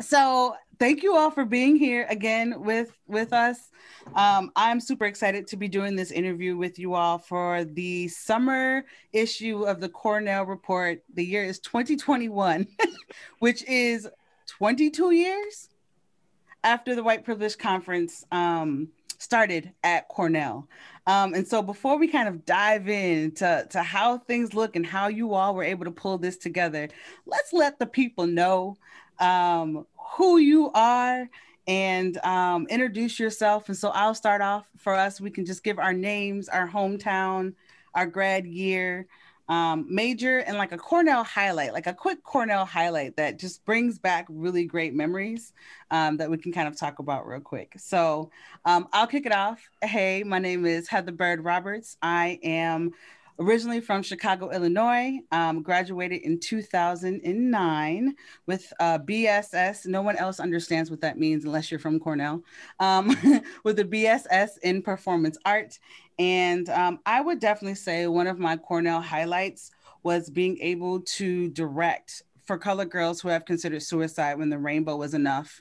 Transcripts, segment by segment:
So thank you all for being here again with us. I'm super excited to be doing this interview with you all for the summer issue of the Cornell Report. The year is 2021, which is 22 years after the White Privilege Conference started at Cornell. And so before we kind of dive into to how things look and how you all were able to pull this together, let's let the people know who you are and introduce yourself. And so I'll start off for us. We can just give our names, our hometown, our grad year, major, and like a Cornell highlight, like a quick Cornell highlight that just brings back really great memories that we can kind of talk about real quick. So I'll kick it off. Hey, my name is Heather Byrd Roberts. I am originally from Chicago, Illinois, graduated in 2009 with BSS. No one else understands what that means unless you're from Cornell, with a BSS in performance art. And I would definitely say one of my Cornell highlights was being able to direct for colored girls who have considered suicide when the rainbow was enough.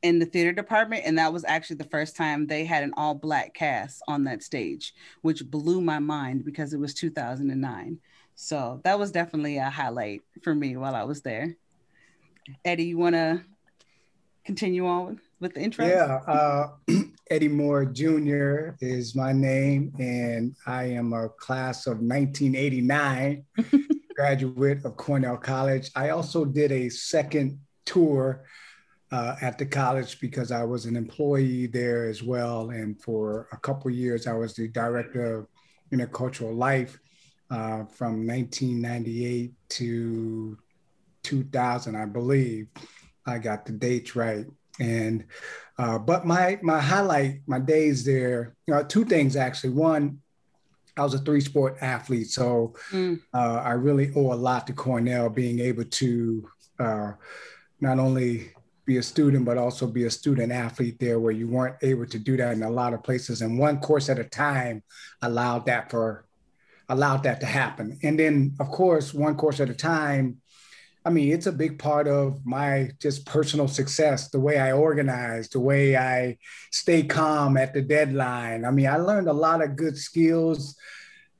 In the theater department, and that was actually the first time they had an all-black cast on that stage, which blew my mind because it was 2009. So that was definitely a highlight for me while I was there. Eddie, you want to continue on with the intro? Yeah, Eddie Moore Jr. is my name, and I am a class of 1989 graduate of Cornell College. I also did a second tour at the college because I was an employee there as well. And for a couple of years, I was the director of Intercultural Life from 1998 to 2000, I believe. I got the dates right. And but my highlight, my days there, two things actually. One, I was a three-sport athlete, so I really owe a lot to Cornell being able to not only be a student, but also be a student athlete there, where you weren't able to do that in a lot of places. And one course at a time allowed that to happen. And then, of course, one course at a time, I mean, it's a big part of my just personal success, the way I organize, the way I stay calm at the deadline. I mean, I learned a lot of good skills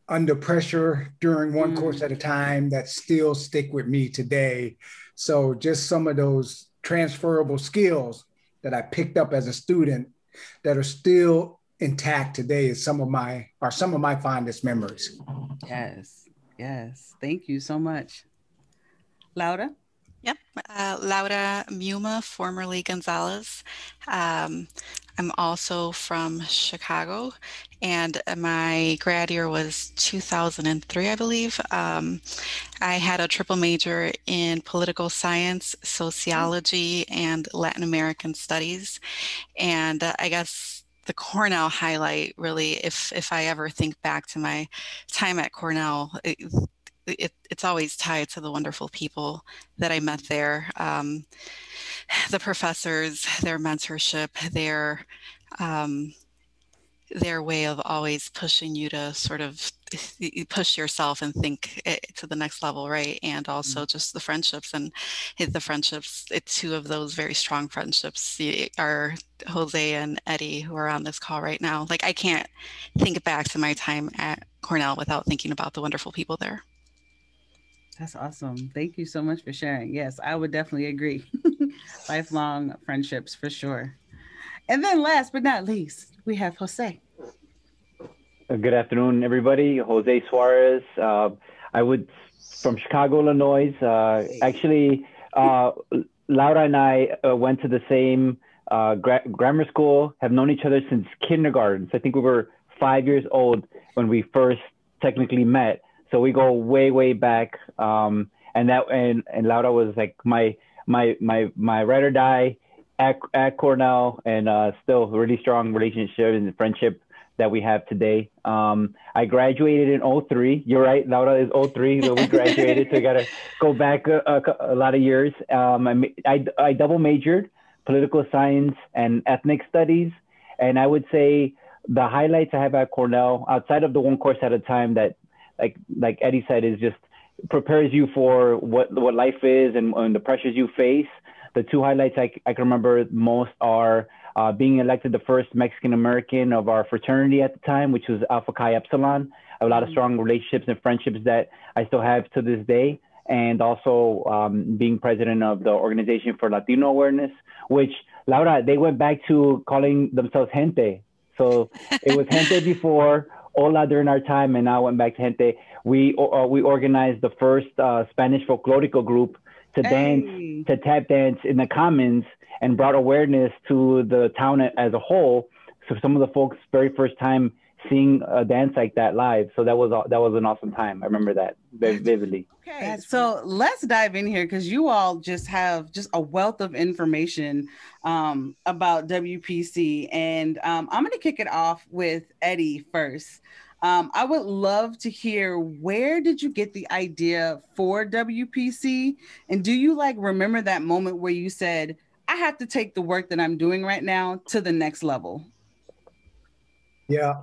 under pressure during one course at a time that still stick with me today. So just some of those transferable skills that I picked up as a student that are still intact today are some of my fondest memories. Yes. Thank you so much. Laura? Yep. Laura Muma, formerly Gonzalez. I'm also from Chicago, and my grad year was 2003, I believe. I had a triple major in political science, sociology, and Latin American studies. And I guess the Cornell highlight, really, if I ever think back to my time at Cornell, it's always tied to the wonderful people that I met there. The professors, their mentorship, their way of always pushing you to sort of push yourself and think to the next level, right? And also just the friendships, and two of those very strong friendships are Jose and Eddie, who are on this call right now. Like, I can't think back to my time at Cornell without thinking about the wonderful people there. That's awesome. Thank you so much for sharing. Yes, I would definitely agree. Lifelong friendships for sure. And then last but not least, we have Jose. Good afternoon, everybody. Jose Suarez. I would from Chicago, Illinois. Actually, Laura and I went to the same grammar school, have known each other since kindergarten. So I think we were 5 years old when we first technically met. So we go way, way back. And Laura was like my ride or die at Cornell, and still a really strong relationship and friendship that we have today. I graduated in 2003. You're right, Laura is 2003, so we graduated, so we got to go back a lot of years. I double majored, political science and ethnic studies. And I would say the highlights I have at Cornell, outside of the one course at a time that, like Eddie said, is just prepares you for what life is and the pressures you face. the two highlights I can remember most are being elected the first Mexican American of our fraternity at the time, which was Alpha Chi Epsilon. I have a lot of strong relationships and friendships that I still have to this day. And also being president of the Organization for Latino Awareness, which, Laura, they went back to calling themselves Gente. So it was Gente before, Hola during our time, and now went back to Gente. We organized the first Spanish folklorico group to dance, to tap dance in the commons, and brought awareness to the town as a whole. So some of the folks' very first time seeing a dance like that live. So that was an awesome time. I remember that very vividly. Okay, so let's dive in here because you all just have just a wealth of information about WPC. And I'm going to kick it off with Eddie first. I would love to hear, where did you get the idea for WPC? And do you remember that moment where you said, I have to take the work that I'm doing right now to the next level? Yeah,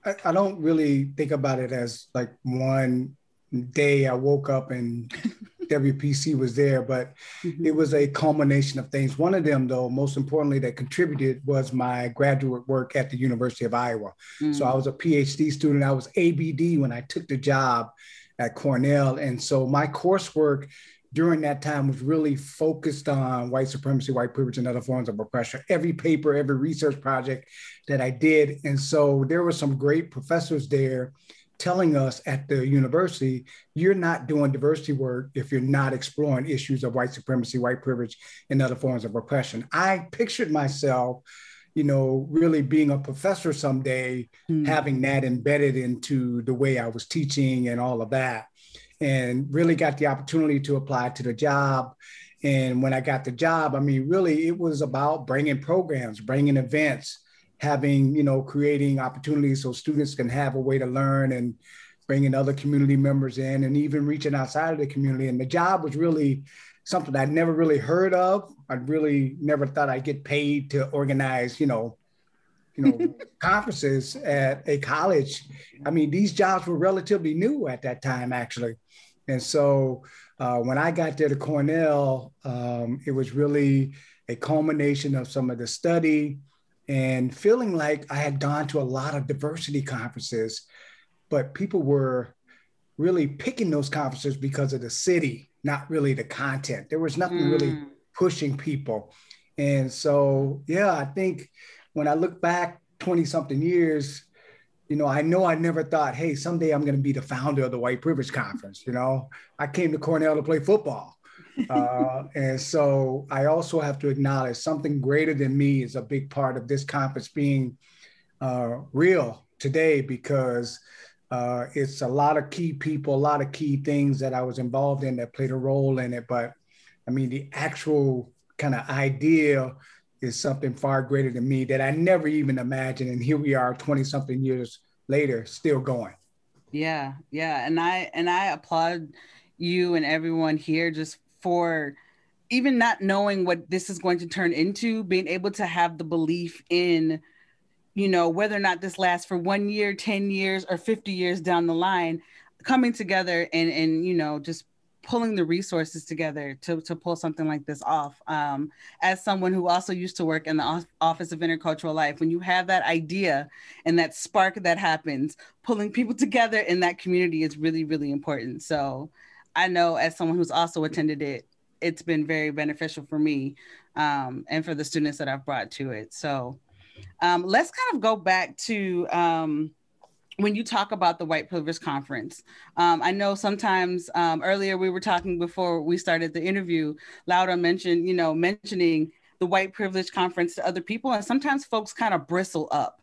I don't really think about it as like one day I woke up and WPC was there, but it was a culmination of things. One of them, though, most importantly, that contributed was my graduate work at the University of Iowa. So I was a PhD student. I was ABD when I took the job at Cornell. And so my coursework during that time was really focused on white supremacy, white privilege, and other forms of oppression. Every paper, every research project that I did. And so there were some great professors there telling us at the university, you're not doing diversity work if you're not exploring issues of white supremacy, white privilege, and other forms of oppression. I pictured myself, really being a professor someday, having that embedded into the way I was teaching and all of that, and really got the opportunity to apply to the job. And when I got the job, really it was about bringing programs, bringing events, having, creating opportunities so students can have a way to learn, and bringing other community members in, and even reaching outside of the community. And the job was really something I'd never really heard of. I really never thought I'd get paid to organize, conferences at a college. These jobs were relatively new at that time, actually. And so when I got there to Cornell, it was really a culmination of some of the study and feeling like I had gone to a lot of diversity conferences, but people were really picking those conferences because of the city, not really the content. There was nothing really pushing people. And so, yeah, I think when I look back 20 something years, I know I never thought, hey, someday I'm going to be the founder of the White Privilege Conference. I came to Cornell to play football. And so I also have to acknowledge something greater than me is a big part of this conference being real today, because it's a lot of key people, a lot of key things that I was involved in that played a role in it. But the actual kind of idea is something far greater than me that I never even imagined. And here we are 20 something years later, still going. Yeah. And I applaud you and everyone here just for even not knowing what this is going to turn into, being able to have the belief in, whether or not this lasts for 1 year, 10 years, or 50 years down the line, coming together and just pulling the resources together to pull something like this off. As someone who also used to work in the Office of Intercultural Life, when you have that idea and that spark that happens, pulling people together in that community is really, really important. So I know, as someone who's also attended it, it's been very beneficial for me and for the students that I've brought to it. So let's kind of go back to when you talk about the White Privilege Conference. I know sometimes earlier we were talking before we started the interview, Laura mentioned, mentioning the White Privilege Conference to other people. And sometimes folks kind of bristle up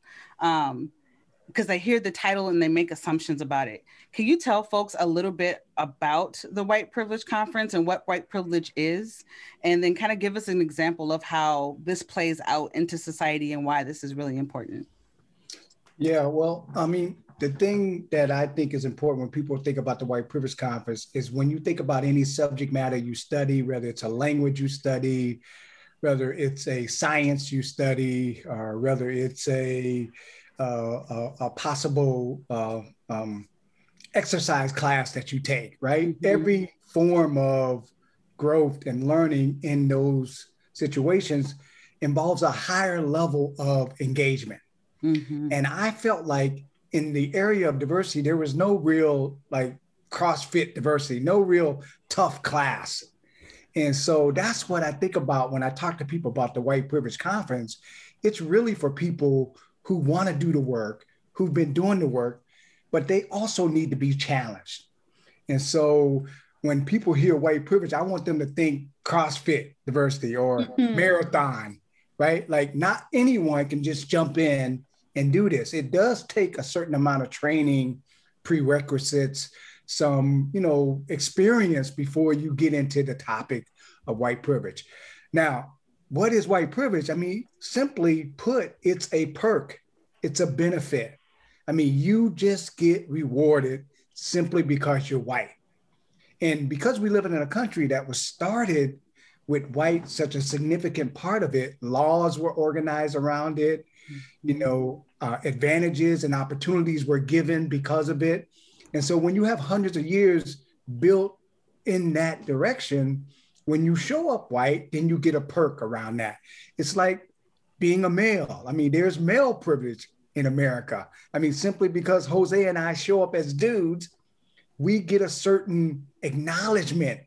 because they hear the title and they make assumptions about it. Can you tell folks a little bit about the White Privilege Conference and what white privilege is? And then kind of give us an example of how this plays out into society and why this is really important. Yeah, well, the thing that I think is important when people think about the White Privilege Conference is when you think about any subject matter you study, whether it's a language you study, whether it's a science you study, or whether it's a possible exercise class that you take, right? Every form of growth and learning in those situations involves a higher level of engagement. Mm-hmm. And I felt like in the area of diversity, there was no real like CrossFit diversity, no real tough class. And so that's what I think about when I talk to people about the White Privilege Conference. It's really for people who want to do the work, who've been doing the work, but they also need to be challenged. And so when people hear white privilege, I want them to think CrossFit diversity or marathon, right? Like not anyone can just jump in and do this. It does take a certain amount of training, prerequisites, some, experience before you get into the topic of white privilege. Now, what is white privilege? I mean, simply put, it's a perk. It's a benefit. I mean, you just get rewarded simply because you're white. And because we live in a country that was started with white, such a significant part of it, laws were organized around it, advantages and opportunities were given because of it. And so when you have hundreds of years built in that direction, when you show up white, then you get a perk around that. It's like being a male. I mean, there's male privilege in America. I mean, simply because Jose and I show up as dudes, we get a certain acknowledgement,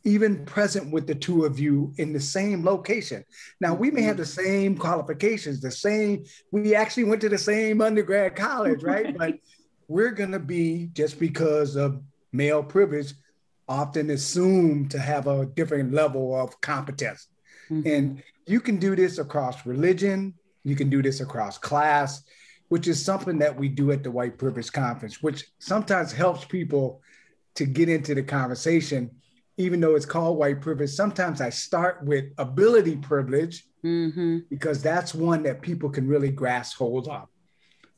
even present with the two of you in the same location. Now, we may have the same qualifications, we actually went to the same undergrad college, right? But we're going to be, just because of male privilege, often assumed to have a different level of competence. Mm-hmm. And you can do this across religion, you can do this across class, which is something that we do at the White Privilege Conference, which sometimes helps people to get into the conversation. Even though it's called white privilege, sometimes I start with ability privilege, because that's one that people can really grasp hold of.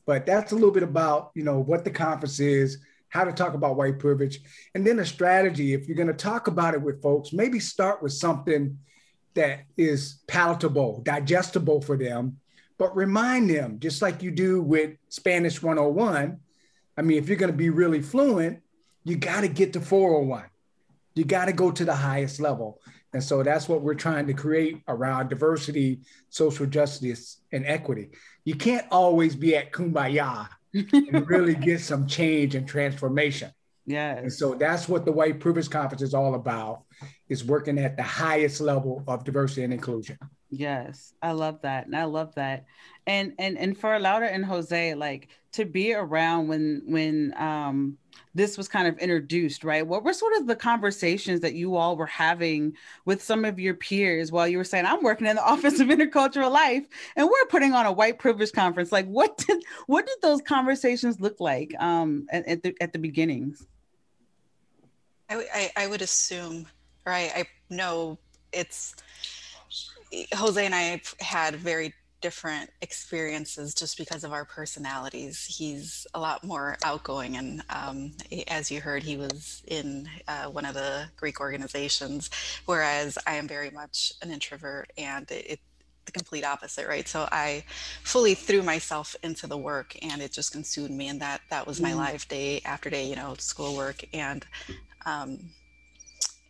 But that's a little bit about, what the conference is, how to talk about white privilege, and then a strategy. If you're going to talk about it with folks, maybe start with something that is palatable, digestible for them, but remind them, just like you do with Spanish 101. I mean, if you're going to be really fluent, you got to get to 401. You got to go to the highest level. And so that's what we're trying to create around diversity, social justice, and equity. You can't always be at Kumbaya and really get some change and transformation. Yes. And so that's what the White Privilege Conference is all about, is working at the highest level of diversity and inclusion. Yes, I love that. And I love that. And for Laura and Jose, like, to be around when this was kind of introduced, right? What were sort of the conversations that you all were having with some of your peers while you were saying, I'm working in the Office of Intercultural Life and we're putting on a white privilege conference? Like, what did those conversations look like at the beginnings? I would assume, or I know it's, Jose and I have had very different experiences just because of our personalities. He's a lot more outgoing, and as you heard, he was in one of the Greek organizations, whereas I am very much an introvert, and it's the complete opposite, right? So I fully threw myself into the work, and it just consumed me, and that was my life, day after day, schoolwork and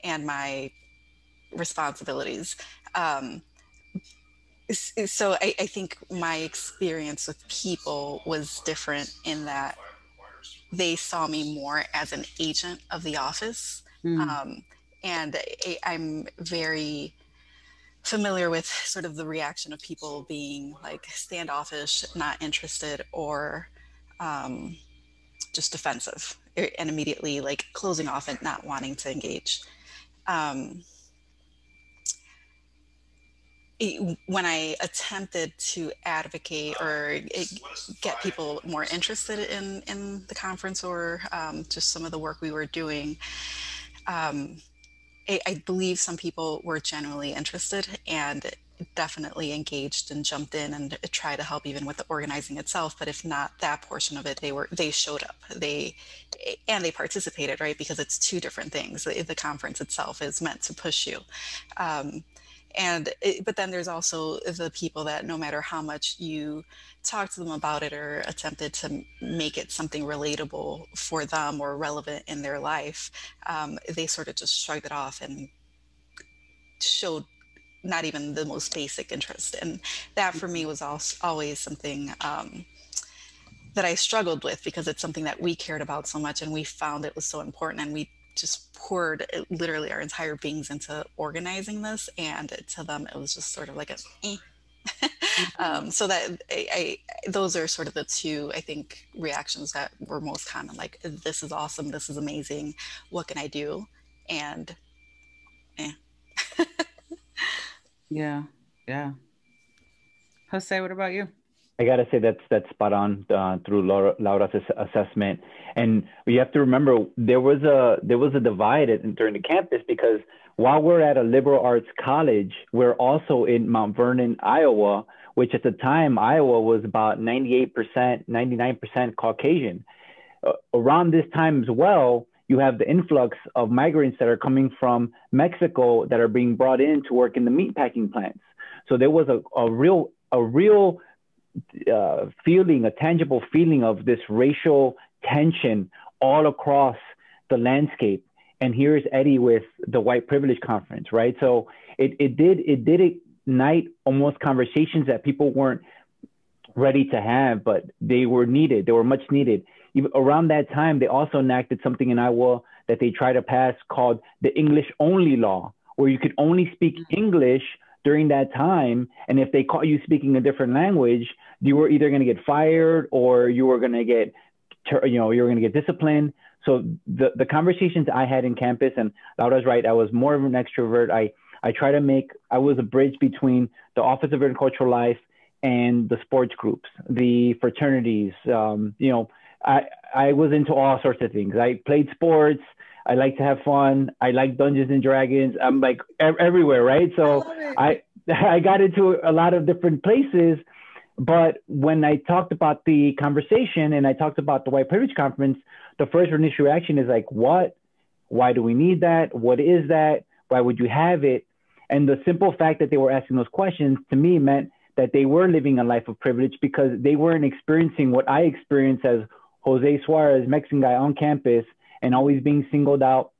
my responsibilities. So I think my experience with people was different in that they saw me more as an agent of the office. And I'm very familiar with sort of the reaction of people being like standoffish, not interested, or just defensive, and immediately like closing off and not wanting to engage. When I attempted to advocate or get people more interested in the conference, or just some of the work we were doing, I believe some people were genuinely interested and definitely engaged and jumped in and tried to help even with the organizing itself. But if not that portion of it, they showed up, they participated, right? Because it's two different things. The conference itself is meant to push you. But then there's also the people that no matter how much you talk to them about it or attempted to make it something relatable for them or relevant in their life, they sort of just shrugged it off and showed not even the most basic interest. And that for me was also always something that I struggled with, because it's something that we cared about so much and we found it was so important, and we just poured literally our entire beings into organizing this, and to them it was just sort of like a eh. So that those are sort of the two, I think, reactions that were most common, like, this is awesome, this is amazing, what can I do? And eh. Yeah. Yeah. Jose, what about you? I gotta say that's spot on through Laura's assessment, and you have to remember there was a divide during the campus, because while we're at a liberal arts college, we're also in Mount Vernon, Iowa, which at the time Iowa was about 98%, 99% Caucasian. Around this time as well, you have the influx of migrants that are coming from Mexico that are being brought in to work in the meatpacking plants. So there was a real feeling, a tangible feeling of this racial tension all across the landscape. And here's Eddie with the white privilege conference, right? So it did ignite almost conversations that people weren't ready to have, but they were needed. They were much needed. Even around that time, they also enacted something in Iowa that they tried to pass called the English only law, where you could only speak English during that time. And if they caught you speaking a different language, you were either going to get fired or you were going to get, you were going to get disciplined. So the conversations I had in campus, and Laura's right, I was more of an extrovert. I was a bridge between the Office of Intercultural Life and the sports groups, the fraternities. I was into all sorts of things. I played sports. I like to have fun. I like Dungeons and Dragons. I'm like everywhere, right? So I got into a lot of different places. But when I talked about the conversation and I talked about the white privilege conference, the first initial reaction is like, what? Why do we need that? What is that? Why would you have it? And the simple fact that they were asking those questions to me meant that they were living a life of privilege, because they weren't experiencing what I experienced as Jose Suarez, Mexican guy on campus, and always being singled out.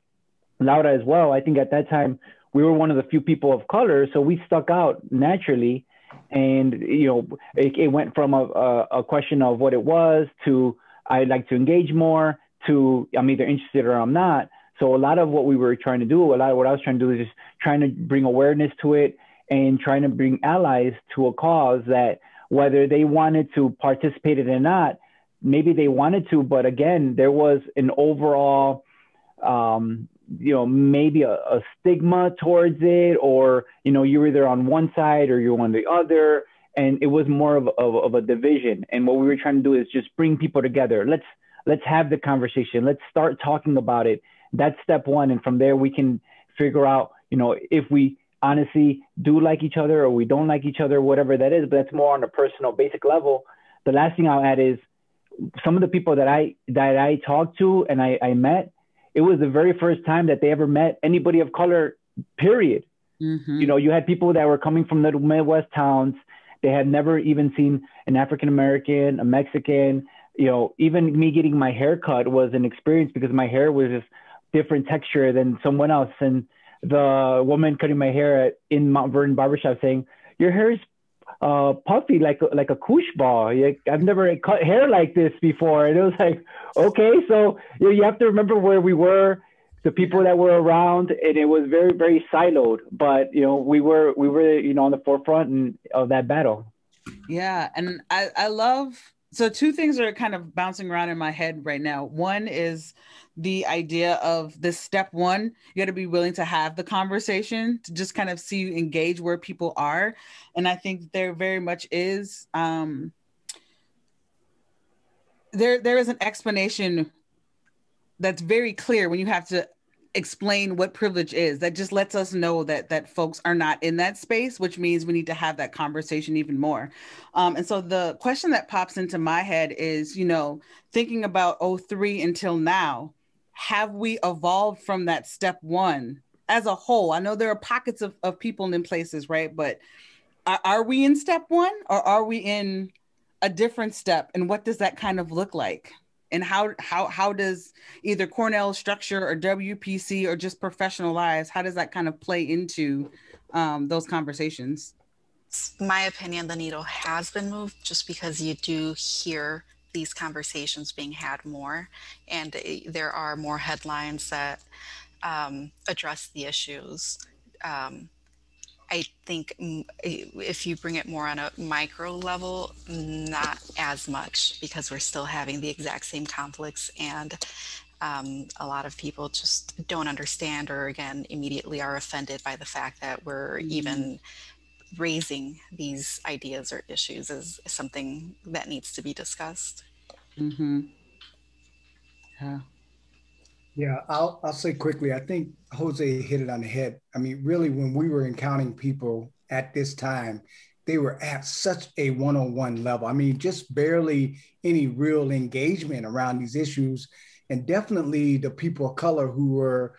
Laura as well. I think at that time we were one of the few people of color, so we stuck out naturally. And it went from a question of what it was to I'd like to engage more to I'm either interested or I'm not. So a lot of what we were trying to do, a lot of what I was trying to do is just trying to bring awareness to it and trying to bring allies to a cause that whether they wanted to participate in it or not, maybe they wanted to, but again, there was an overall, maybe a stigma towards it, or, you're either on one side or you're on the other. And it was more of a division. And what we were trying to do is just bring people together. Let's have the conversation. Let's start talking about it. That's step one. And from there, we can figure out, if we honestly do like each other or we don't like each other, whatever that is, but that's more on a personal basic level. The last thing I'll add is some of the people that I talked to and I met, it was the very first time that they ever met anybody of color, period. Mm-hmm. You had people that were coming from little Midwest towns. They had never even seen an African-American, a Mexican, even me getting my hair cut was an experience because my hair was just different texture than someone else. And the woman cutting my hair in Mount Vernon barbershop saying, your hair is puffy like a koosh ball. I've never cut hair like this before. And it was like, okay, so you have to remember where we were, the people that were around, and it was very, very siloed. But we were on the forefront of that battle. Yeah, and I love. So two things are kind of bouncing around in my head right now. One is the idea of this step one. You got to be willing to have the conversation to just kind of engage where people are. And I think there very much is, there is an explanation that's very clear when you have to explain what privilege is. That just lets us know that folks are not in that space, which means we need to have that conversation even more. And so the question that pops into my head is, thinking about 03 until now, have we evolved from that step one as a whole? I know there are pockets of people in places, right? But are we in step one or are we in a different step? And what does that kind of look like? and how does either Cornell structure or WPC or just professional lives, how does that kind of play into those conversations? My opinion, the needle has been moved just because you do hear these conversations being had more, and there are more headlines that address the issues. I think if you bring it more on a micro level, not as much, because we're still having the exact same conflicts, and a lot of people just don't understand, or again, immediately are offended by the fact that we're even raising these ideas or issues as something that needs to be discussed. Mm-hmm. Yeah. Yeah, I'll say quickly. I think Jose hit it on the head. I mean, really, when we were encountering people at this time, they were at such a one-on-one level. I mean, just barely any real engagement around these issues, and definitely the people of color who were,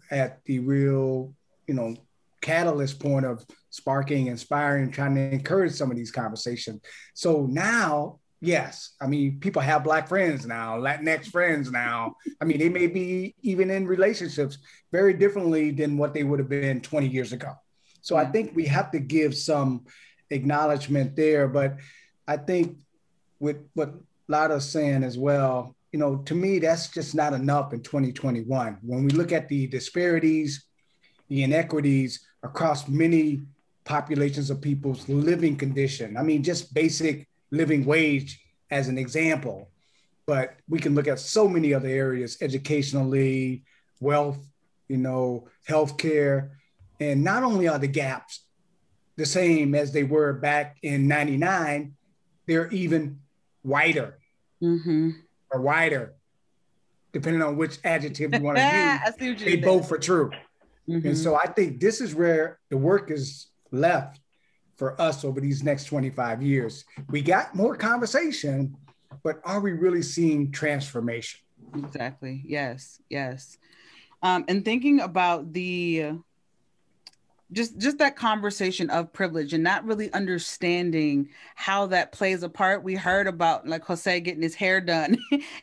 at the real, catalyst point of sparking, inspiring, trying to encourage some of these conversations. So now, yes, I mean, people have Black friends now, Latinx friends now. I mean, they may be even in relationships very differently than what they would have been 20 years ago. So I think we have to give some acknowledgement there. But I think with what Lada's saying as well, to me, that's just not enough in 2021. When we look at the disparities, the inequities across many populations of people's living condition. I mean, just basic living wage as an example, but we can look at so many other areas, educationally, wealth, healthcare. And not only are the gaps the same as they were back in 99, they're even wider or wider, depending on which adjective you want to use. They both are true. And so I think this is where the work is left for us over these next 25 years. We got more conversation, but are we really seeing transformation? Exactly. Yes. Yes. And thinking about just that conversation of privilege and not really understanding how that plays a part. We heard about like Jose getting his hair done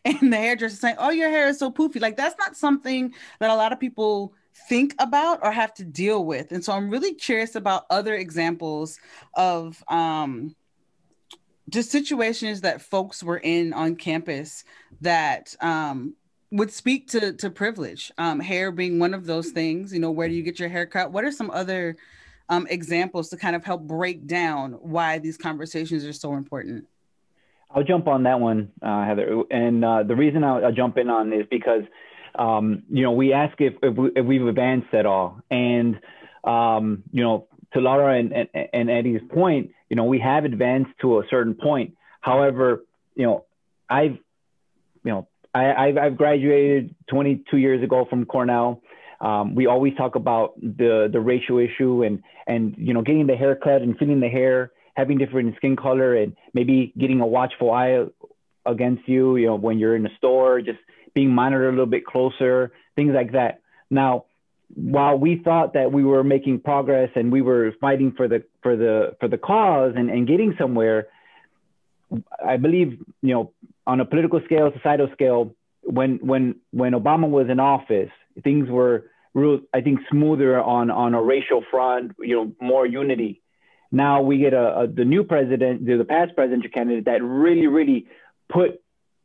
and the hairdresser saying, "Oh, your hair is so poofy." Like that's not something that a lot of people think about or have to deal with. And so I'm really curious about other examples of just situations that folks were in on campus that would speak to privilege, hair being one of those things. Where do you get your hair cut? What are some other examples to kind of help break down why these conversations are so important? I'll jump on that one, Heather. And the reason I'll jump in on is because, we ask if we've advanced at all. And, to Laura and Eddie's point, we have advanced to a certain point. However, I've graduated 22 years ago from Cornell. We always talk about the racial issue and getting the haircut and fitting the hair, having different skin color, and maybe getting a watchful eye against you, when you're in the store, just being monitored a little bit closer, things like that. Now, while we thought that we were making progress and we were fighting for the cause and getting somewhere, I believe, on a political scale, societal scale, when Obama was in office, things were real, I think, smoother on a racial front, more unity. Now we get the new president, the past presidential candidate that really put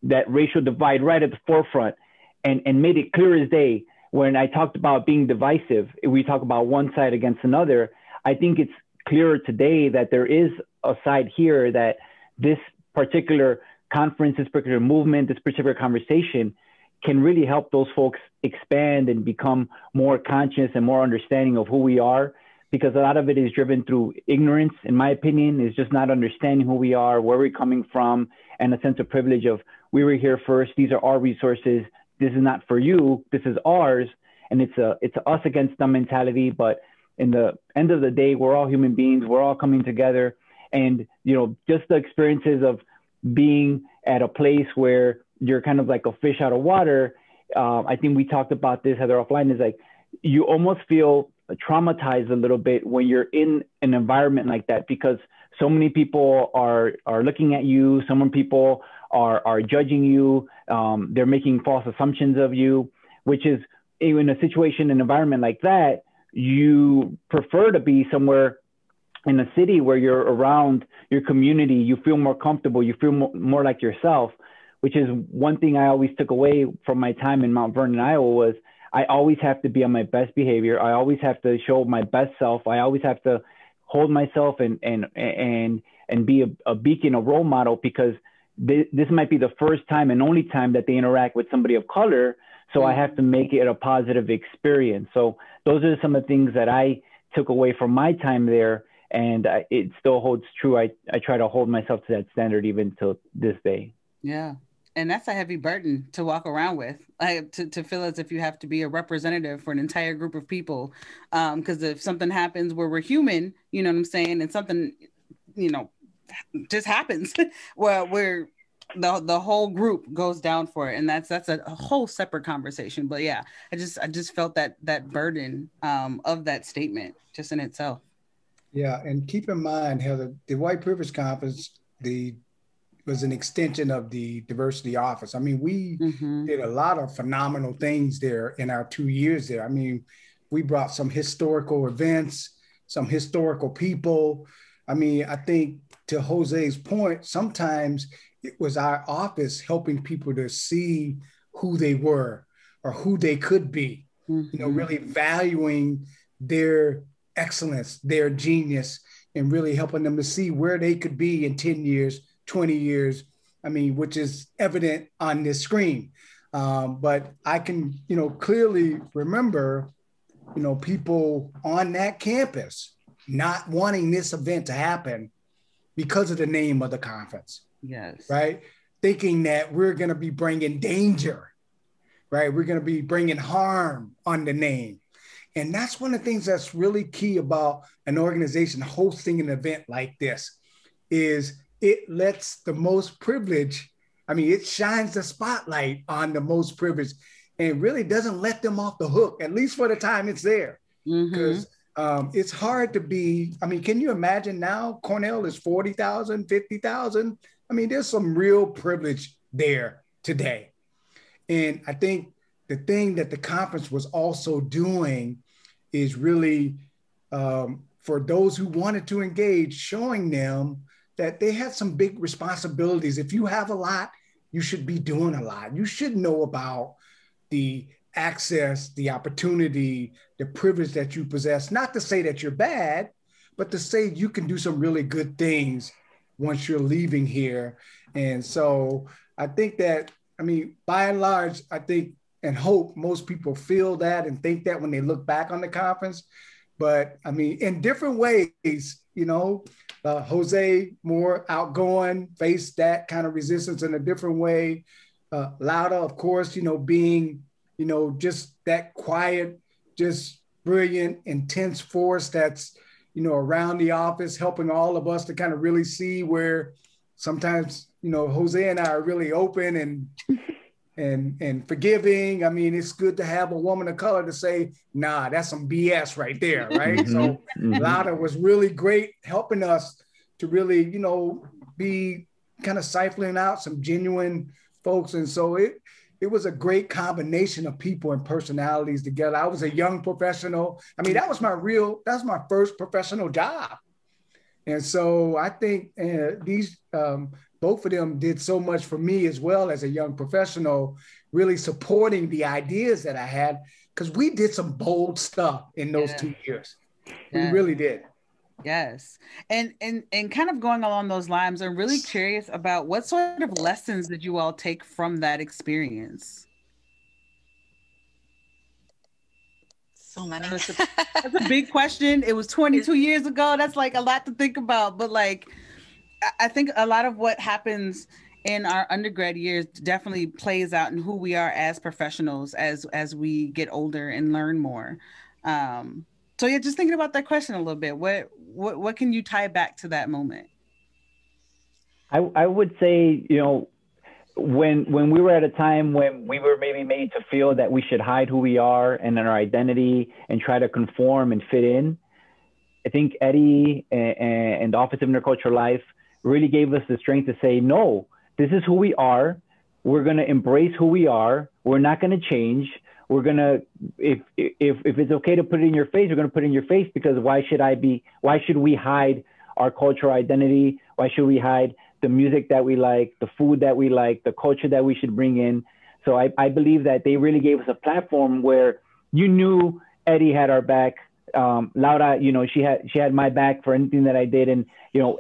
that racial divide right at the forefront and made it clear as day. When I talked about being divisive, we talk about one side against another. I think it's clearer today that there is a side here that this particular conference, this particular movement, this particular conversation can really help those folks expand and become more conscious and more understanding of who we are, because a lot of it is driven through ignorance, in my opinion, is just not understanding who we are, where we're coming from, and a sense of privilege of we were here first, these are our resources, this is not for you, this is ours, and it's a us against them mentality. But in the end of the day, we're all human beings, we're all coming together, and just the experiences of being at a place where you're kind of like a fish out of water. I think we talked about this, Heather, offline, is like you almost feel traumatized a little bit when you're in an environment like that, because so many people are looking at you, so many people are judging you. They're making false assumptions of you, which is in a situation, an environment like that, you prefer to be somewhere in a city where you're around your community, you feel more comfortable, you feel more like yourself, which is one thing I always took away from my time in Mount Vernon, Iowa, was I always have to be on my best behavior. I always have to show my best self. I always have to hold myself and be a beacon, a role model, because this might be the first time and only time that they interact with somebody of color. So I have to make it a positive experience. So those are some of the things that I took away from my time there. And it still holds true. I try to hold myself to that standard even till this day. Yeah. And that's a heavy burden to walk around with, to feel as if you have to be a representative for an entire group of people. Because if something happens where we're human, you know what I'm saying, and something, just happens where the whole group goes down for it. And that's a whole separate conversation. But yeah, I just felt that burden of that statement just in itself. Yeah, and keep in mind, Heather, the White Privilege Conference was an extension of the Diversity Office. I mean, we did a lot of phenomenal things there in our 2 years there. I mean, we brought some historical events, some historical people. I mean, I think to Jose's point, sometimes it was our office helping people to see who they were or who they could be, really valuing their excellence, their genius, and really helping them to see where they could be in 10 years, 20 years, I mean, which is evident on this screen. But I can, clearly remember, people on that campus not wanting this event to happen because of the name of the conference. Yes. Right? Thinking that we're going to be bringing danger, right? We're going to be bringing harm on the name. And that's one of the things that's really key about an organization hosting an event like this is it lets the most privileged, it shines the spotlight on the most privileged and really doesn't let them off the hook, at least for the time it's there. Because it's hard to be, can you imagine now Cornell is 40,000, 50,000? There's some real privilege there today. And I think the thing that the conference was also doing is really, for those who wanted to engage, showing them that they have some big responsibilities. If you have a lot, you should be doing a lot. You should know about the access, the opportunity, the privilege that you possess. Not to say that you're bad, but to say you can do some really good things once you're leaving here. And so I think that, by and large, I think and hope most people feel that and think that when they look back on the conference. But in different ways, Jose more outgoing, faced that kind of resistance in a different way. Lauda, of course, being, just that quiet, just brilliant, intense force that's, around the office, helping all of us to kind of really see where sometimes, Jose and I are really open and forgiving. It's good to have a woman of color to say, nah, that's some BS right there, right? So Lauda was really great helping us to really, be kind of siphoning out some genuine folks. And so it was a great combination of people and personalities together. I was a young professional. That was my first professional job. And so I think these, both of them did so much for me as well as a young professional, really supporting the ideas that I had, because we did some bold stuff in those 2 years. We really did. Yes. And kind of going along those lines, I'm really curious about what sort of lessons did you all take from that experience? So many. That's a big question. It was 22 years ago. That's like a lot to think about. But like, I think a lot of what happens in our undergrad years definitely plays out in who we are as professionals as we get older and learn more. So yeah, just thinking about that question a little bit. What can you tie back to that moment? I would say, when we were at a time when we were maybe made to feel that we should hide who we are and our identity and try to conform and fit in, I think Eddie and the Office of Intercultural Life really gave us the strength to say, no, this is who we are. We're going to embrace who we are. We're not going to change. We're going to, if it's okay to put it in your face, we're going to put it in your face, because why should we hide our cultural identity? Why should we hide the music that we like, the food that we like, the culture that we should bring in? So I believe that they really gave us a platform where you knew Eddie had our back. Laura, she had my back for anything that I did. And,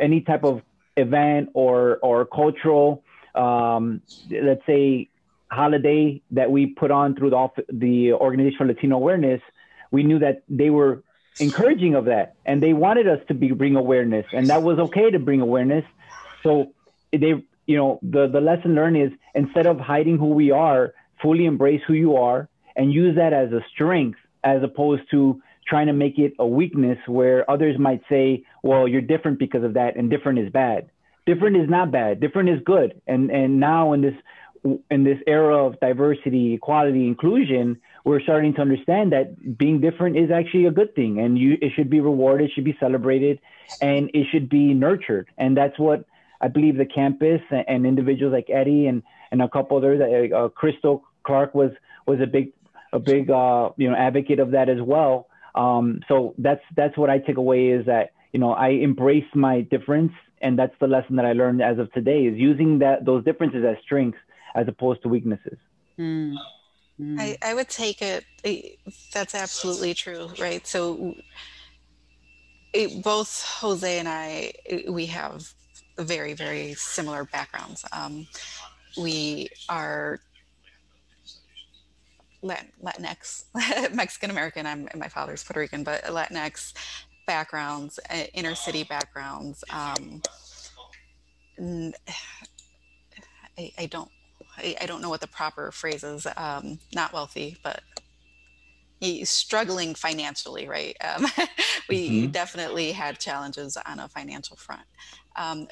any type of event or cultural, let's say, holiday that we put on through the Organization for Latino Awareness, we knew that they were encouraging of that, and they wanted us to bring awareness, and that was okay to bring awareness. So they, the lesson learned is, instead of hiding who we are, fully embrace who you are and use that as a strength, as opposed to trying to make it a weakness where others might say, well, you're different because of that, and different is bad. Different is not bad. Different is good. And now in this era of diversity, equality, inclusion, we're starting to understand that being different is actually a good thing, and it should be rewarded, should be celebrated, and it should be nurtured. And that's what I believe the campus and individuals like Eddie and a couple others, Crystal Clark was a big advocate of that as well. So that's what I take away, is that I embrace my difference, and that's the lesson that I learned as of today, is using those differences as strengths as opposed to weaknesses. I would take it, that's absolutely true, right? So both Jose and I, we have very, very similar backgrounds. We are Latinx, Mexican American. And my father's Puerto Rican, but Latinx backgrounds, inner city backgrounds. I don't know what the proper phrase is. Not wealthy, but struggling financially, right? We definitely had challenges on a financial front.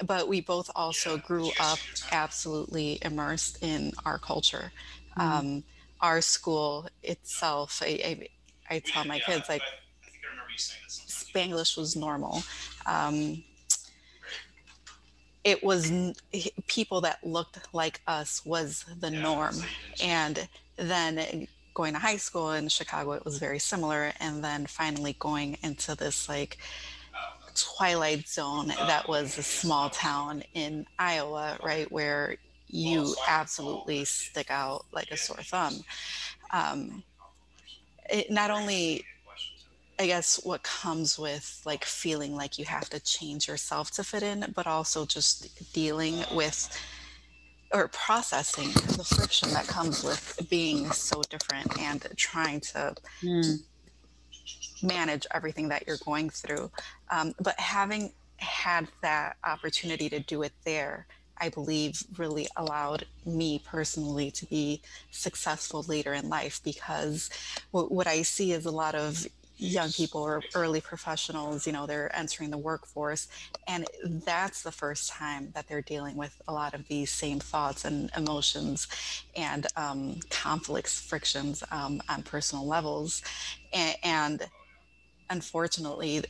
But we both also grew up absolutely immersed in our culture. Our school itself, I tell my kids, like, Spanglish was normal. It was people that looked like us was the norm. And then going to high school in Chicago, it was very similar. And then finally going into this like twilight zone that was a small town in Iowa, right, where you absolutely stick out like a sore thumb. It not only, I guess, what comes with like feeling like you have to change yourself to fit in, but also just dealing with or processing the friction that comes with being so different and trying to manage everything that you're going through. But having had that opportunity to do it there, I believe really allowed me personally to be successful later in life, because what I see is a lot of young people or early professionals, they're entering the workforce, and that's the first time that they're dealing with a lot of these same thoughts and emotions and conflicts, frictions on personal levels. And unfortunately,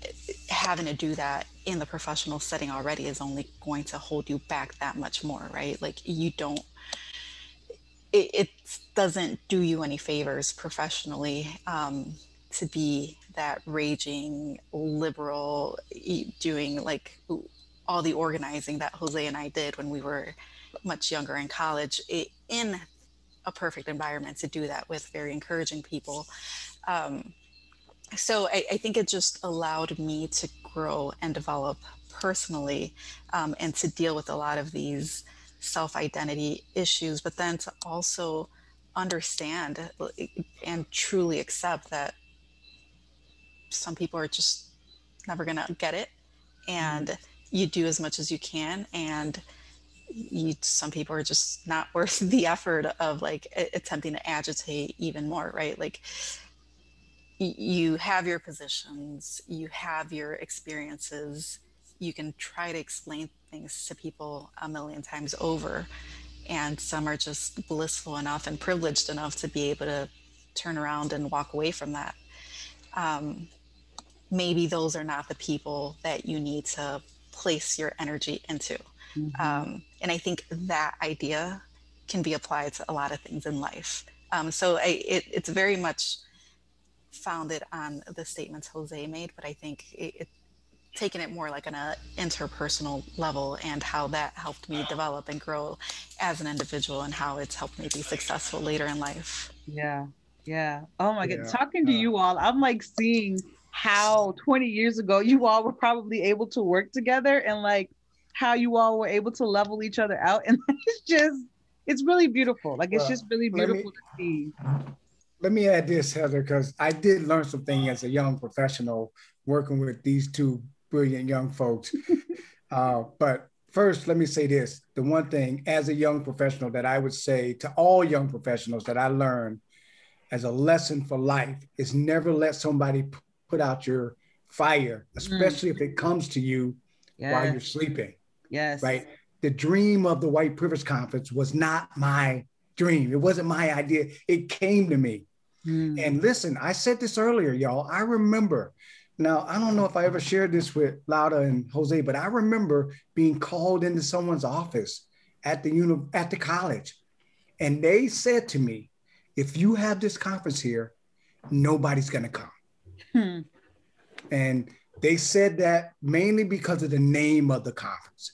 having to do that in the professional setting already is only going to hold you back that much more, right? Like it doesn't do you any favors professionally to be that raging liberal, doing like all the organizing that Jose and I did when we were much younger in college, in a perfect environment to do that with very encouraging people. So I think it just allowed me to grow and develop personally, and to deal with a lot of these self-identity issues, but then to also understand and truly accept that some people are just never going to get it, and you do as much as you can, and some people are just not worth the effort of like attempting to agitate even more, right? Like, you have your positions, you have your experiences, you can try to explain things to people a million times over, and some are just blissful enough and privileged enough to be able to turn around and walk away from that. Maybe those are not the people that you need to place your energy into. Mm-hmm. And I think that idea can be applied to a lot of things in life. It's very much founded on the statements Jose made, but I think taking it more like on a interpersonal level, and how that helped me develop and grow as an individual, and how it's helped me be successful later in life. Yeah. Yeah. Oh my God. Yeah. Talking to you all, I'm like seeing how 20 years ago you all were probably able to work together, and like how you all were able to level each other out. And it's just, it's really beautiful. Like, it's Well, just really let me beautiful to see. let me add this, Heather, because I did learn something as a young professional working with these two brilliant young folks. But first, let me say this. The one thing as a young professional that I would say to all young professionals that I learned as a lesson for life is never let somebody put out your fire, Mm. especially if it comes to you while you're Yes. sleeping, Yes. right? The dream of the White Privilege Conference was not my dream. It wasn't my idea. It came to me. Mm. And listen, I said this earlier, y'all. I remember. Now, I don't know if I ever shared this with Lauda and Jose, but I remember being called into someone's office at the college. And they said to me, if you have this conference here, nobody's going to come. Hmm. And they said that mainly because of the name of the conference.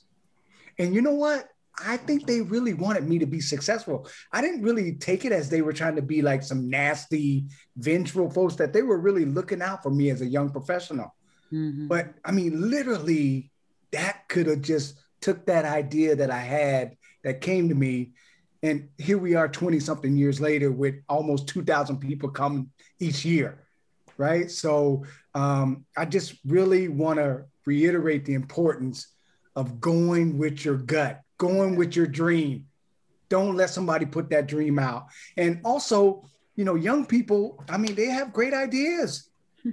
And you know what? I think they really wanted me to be successful. I didn't really take it as they were trying to be like some nasty, vengeful folks, that they were really looking out for me as a young professional. Mm-hmm. But I mean, literally, that could have just took that idea that I had that came to me. And here we are 20 something years later with almost 2,000 people coming each year, right? So I just really want to reiterate the importance of going with your gut, going with your dream. Don't let somebody put that dream out. And also, you know, young people, I mean, they have great ideas,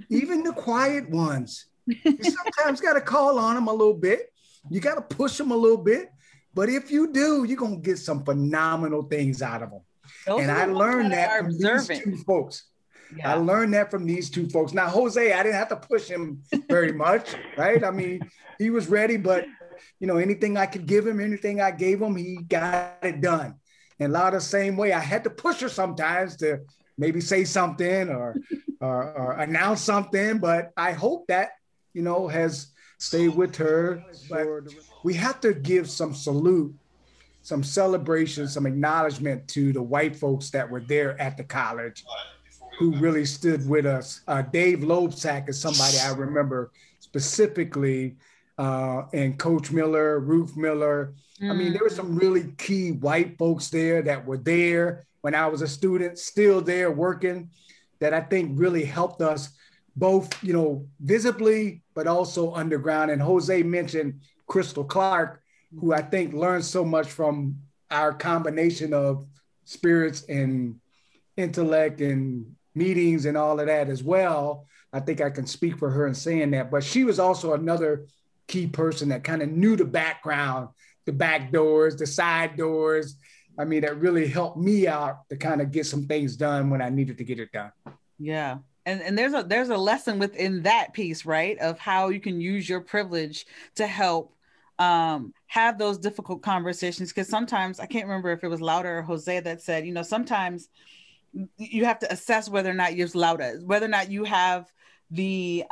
even the quiet ones. You sometimes got to call on them a little bit. You got to push them a little bit. But if you do, you're going to get some phenomenal things out of them. Those And are I the ones learned that that are from these observant. two folks. I Yeah. learned that from these two folks. Now, Jose, I didn't have to push him very much, right? I mean, he was ready, but you know, anything I could give him, anything I gave him, he got it done. And a lot of the same way, I had to push her sometimes to maybe say something or announce something. But I hope that, you know, has stayed with her. But we have to give some salute, some celebration, some acknowledgement to the white folks that were there at the college who really stood with us. Dave Loebsack is somebody I remember specifically, and Coach Miller, Ruth Miller. I mean, there were some really key white folks there that were there when I was a student, still there working, that I think really helped us both, you know, visibly, but also underground. And Jose mentioned Crystal Clark, who I think learned so much from our combination of spirits and intellect and meetings and all of that as well. I think I can speak for her in saying that. But she was also another key person that kind of knew the background, the back doors, the side doors. I mean, that really helped me out to kind of get some things done when I needed to get it done. Yeah. And there's a lesson within that piece, right? Of how you can use your privilege to help have those difficult conversations. Because sometimes, I can't remember if it was Lauda or Jose that said, you know, sometimes you have to assess whether or not you're Lauda, whether or not you have the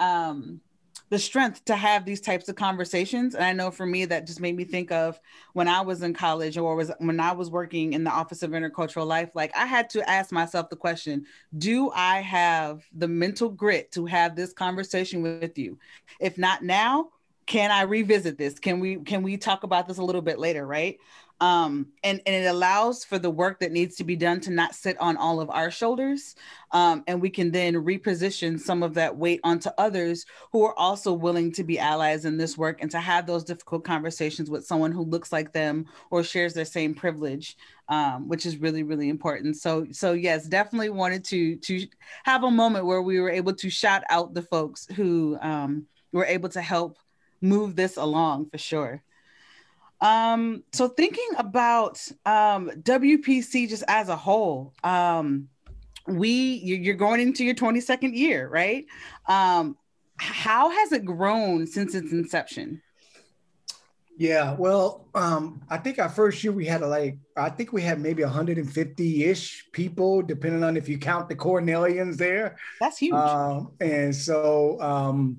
strength to have these types of conversations. And I know for me, that just made me think of when I was in college, or when I was working in the Office of Intercultural Life. Like, I had to ask myself the question, do I have the mental grit to have this conversation with you? If not now, can I revisit this? Can we talk about this a little bit later, right? And it allows for the work that needs to be done to not sit on all of our shoulders. And we can then reposition some of that weight onto others who are also willing to be allies in this work, and to have those difficult conversations with someone who looks like them or shares their same privilege, which is really, really important. So yes, definitely wanted to have a moment where we were able to shout out the folks who were able to help move this along, for sure. So thinking about WPC just as a whole, you're going into your 22nd year, right? How has it grown since its inception? Yeah, well, I think our first year we had I think we had maybe 150-ish people, depending on if you count the Cornellians there. That's huge. And so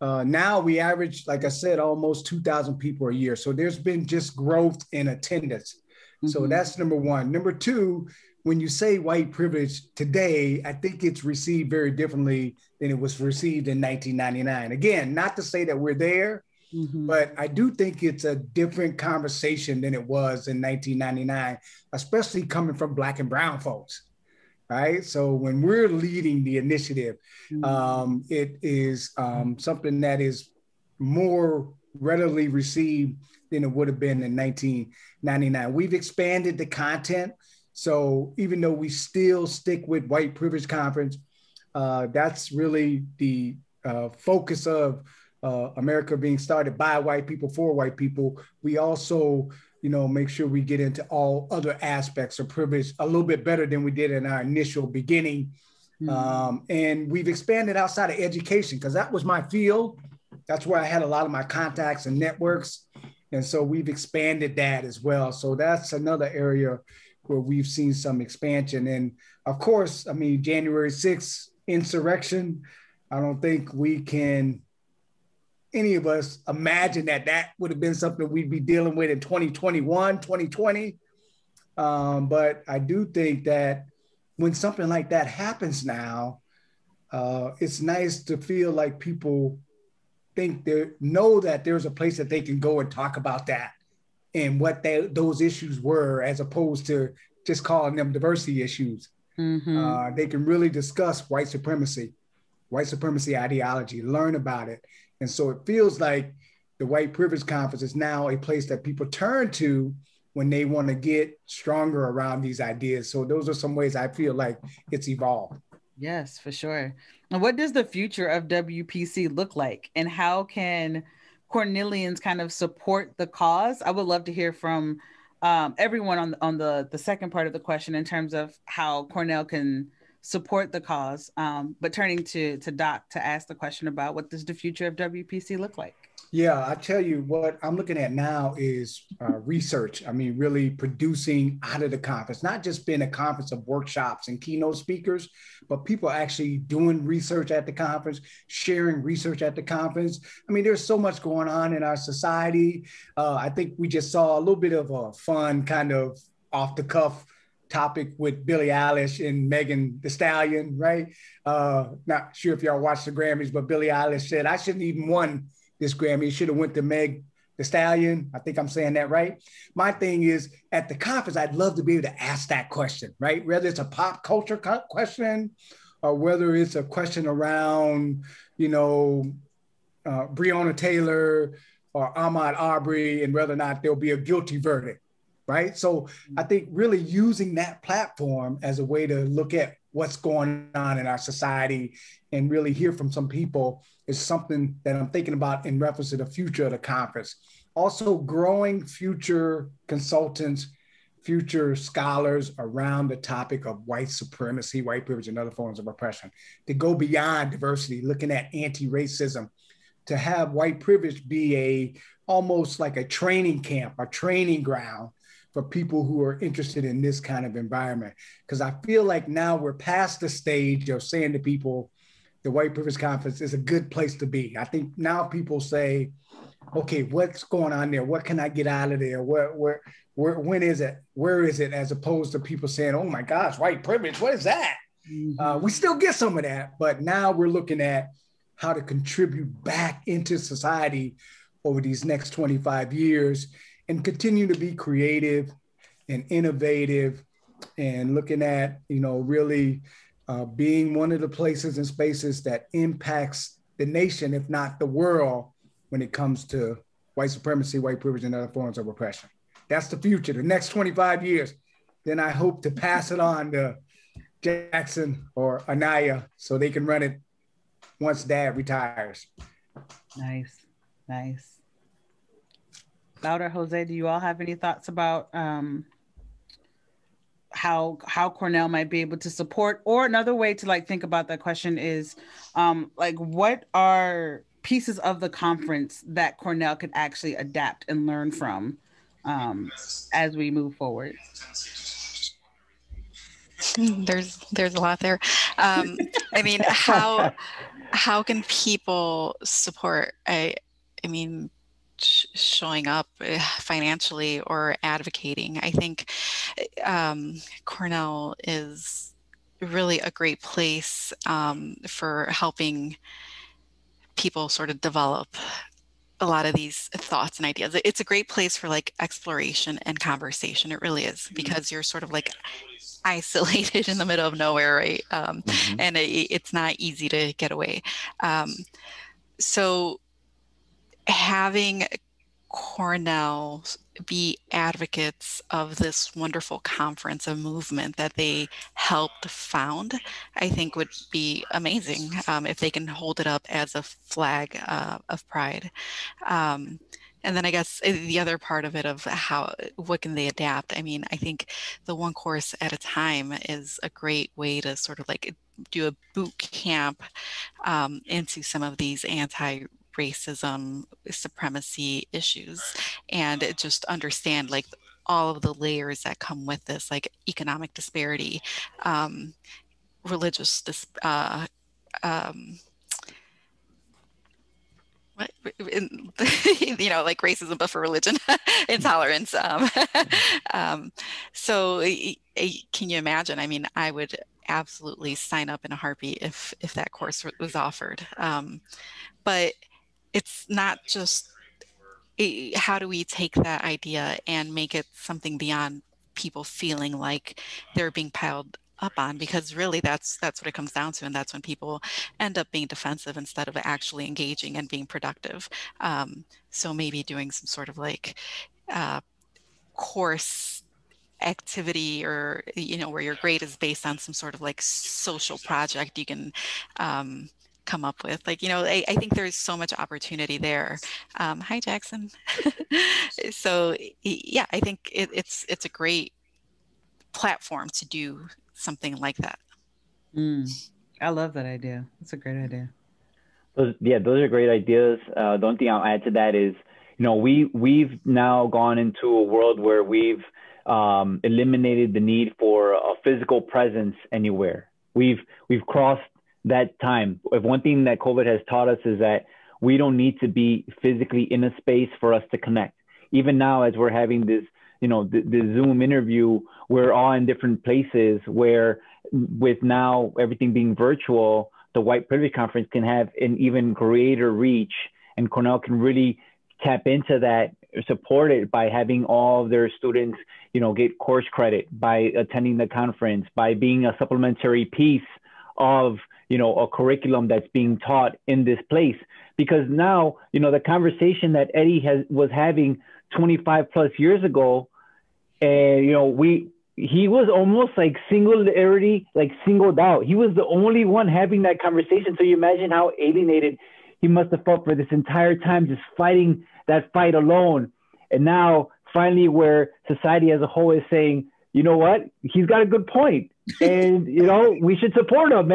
now we average, like I said, almost 2,000 people a year. So there's been just growth in attendance. So that's number one. Number two, when you say white privilege today, I think it's received very differently than it was received in 1999. Again, not to say that we're there, but I do think it's a different conversation than it was in 1999, especially coming from Black and brown folks. Right. So when we're leading the initiative, it is something that is more readily received than it would have been in 1999. We've expanded the content. So even though we still stick with White Privilege Conference, that's really the focus of America being started by white people for white people. We also, make sure we get into all other aspects of privilege a little bit better than we did in our initial beginning. And we've expanded outside of education because that was my field. That's where I had a lot of my contacts and networks. And so we've expanded that as well. So that's another area where we've seen some expansion. And of course, I mean, January 6th insurrection, I don't think any of us imagine that would have been something we'd be dealing with in 2021, 2020. But I do think that when something like that happens now, it's nice to feel like people know that there's a place that they can go and talk about that and what those issues were, as opposed to just calling them diversity issues. They can really discuss white supremacy ideology, learn about it. And so it feels like the White Privilege Conference is now a place that people turn to when they want to get stronger around these ideas. So those are some ways I feel like it's evolved. Yes, for sure. And what does the future of WPC look like? And how can Cornellians kind of support the cause? I would love to hear from everyone on the second part of the question in terms of how Cornell can support the cause. But turning to Doc to ask the question about what does the future of WPC look like? Yeah, I tell you what I'm looking at now is research. I mean, really producing out of the conference, not just being a conference of workshops and keynote speakers, but people actually doing research at the conference, sharing research at the conference. I mean, there's so much going on in our society. I think we just saw a little bit of a fun kind of off the cuff topic with Billie Eilish and Megan Thee Stallion, right? Not sure if y'all watched the Grammys, but Billie Eilish said, I shouldn't even won this Grammy. It should have went to Meg Thee Stallion. I think I'm saying that right. My thing is, at the conference, I'd love to be able to ask that question, right? Whether it's a pop culture question or whether it's a question around, Breonna Taylor or Ahmaud Arbery and whether or not there'll be a guilty verdict, right? So I think really using that platform as a way to look at what's going on in our society and really hear from some people is something that I'm thinking about in reference to the future of the conference. Also growing future consultants, future scholars around the topic of white supremacy, white privilege, and other forms of oppression, to go beyond diversity, looking at anti-racism, to have white privilege be almost like a training camp, a training ground for people who are interested in this kind of environment. Because I feel like now we're past the stage of saying to people, the White Privilege Conference is a good place to be. I think now people say, okay, what's going on there? What can I get out of there? When is it? Where is it? As opposed to people saying, oh my gosh, white privilege, what is that? We still get some of that, but now we're looking at how to contribute back into society over these next 25 years and continue to be creative and innovative and looking at, really being one of the places and spaces that impacts the nation, if not the world, when it comes to white supremacy, white privilege, and other forms of oppression. That's the future, the next 25 years. Then I hope to pass it on to Jackson or Anaya so they can run it once Dad retires. Nice. Laura, Jose, do you all have any thoughts about how Cornell might be able to support? Or another way to think about that question is what are pieces of the conference that Cornell could actually adapt and learn from as we move forward? There's a lot there. I mean, how can people support? I mean, showing up financially or advocating. I think Cornell is really a great place for helping people sort of develop a lot of these thoughts and ideas. It's a great place for like exploration and conversation. It really is, because you're sort of like isolated in the middle of nowhere, right? And it's not easy to get away. So having Cornell be advocates of this wonderful conference, a movement that they helped found, I think would be amazing if they can hold it up as a flag of pride. And then I guess the other part of it of what can they adapt? I mean, I think the one course at a time is a great way to sort of like do a boot camp into some of these anti-racism, supremacy issues, and just understand like all of the layers that come with this, like economic disparity, religious you know, like racism, but for religion, intolerance. So can you imagine? I mean, I would absolutely sign up in a heartbeat if that course was offered. But it's not just how do we take that idea and make it something beyond people feeling like they're being piled up on, because really that's what it comes down to, and that's when people end up being defensive instead of actually engaging and being productive. So maybe doing some sort of like course activity, or you know, where your grade is based on some sort of like social project you can come up with. Like, you know, I think there's so much opportunity there. Hi, Jackson. So yeah, I think it's a great platform to do something like that. I love that idea. That's a great idea. Those are great ideas. The only thing I'll add to that is, you know, we've now gone into a world where we've eliminated the need for a physical presence anywhere. We've crossed that time. If one thing that COVID has taught us is that we don't need to be physically in a space for us to connect. Even now, as we're having this, you know, the Zoom interview, we're all in different places where, with now everything being virtual, the White Privilege Conference can have an even greater reach, and Cornell can really tap into that, support it by having all of their students, you know, get course credit by attending the conference, by being a supplementary piece of, you know, a curriculum that's being taught in this place. Because now, you know, the conversation that Eddie was having 25 plus years ago, and, you know, he was almost like singled out. He was the only one having that conversation. So you imagine how alienated he must have felt for this entire time, just fighting that fight alone. And now finally, where society as a whole is saying, you know what, he's got a good point, and, you know, we should support him.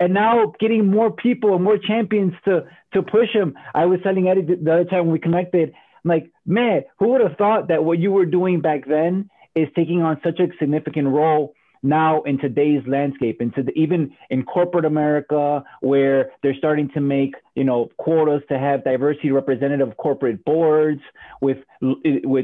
And now getting more people and more champions to push him. I was telling Eddie the other time when we connected, I'm like, man, who would have thought that what you were doing back then is taking on such a significant role now in today's landscape, even in corporate America, where they're starting to make, you know, quotas to have diversity representative corporate boards, with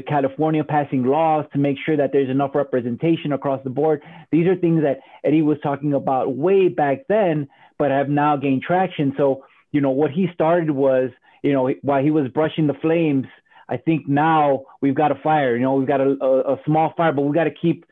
California passing laws to make sure that there's enough representation across the board. These are things that Eddie was talking about way back then, but have now gained traction. So, you know, what he started was, you know, while he was brushing the flames, I think now we've got a fire. You know, we've got a small fire, but we got to keep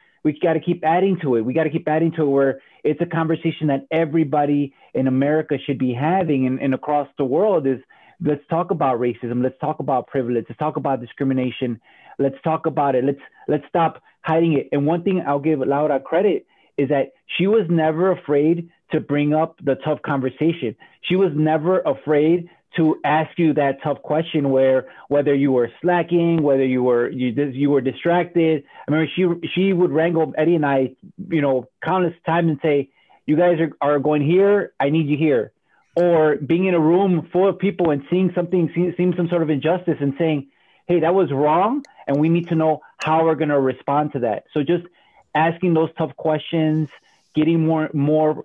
adding to it. We got to keep adding to it, where it's a conversation that everybody in America should be having, and across the world is, let's talk about racism. Let's talk about privilege. Let's talk about discrimination. Let's talk about it. Let's stop hiding it. And one thing I'll give Laura credit is that she was never afraid to bring up the tough conversation. She was never afraid to ask you that tough question, whether you were slacking, whether you were distracted. I remember she would wrangle Eddie and I, you know, countless times and say, you guys are going here, I need you here. or being in a room full of people and seeing some sort of injustice and saying, hey, that was wrong, and we need to know how we're going to respond to that. So just asking those tough questions, getting more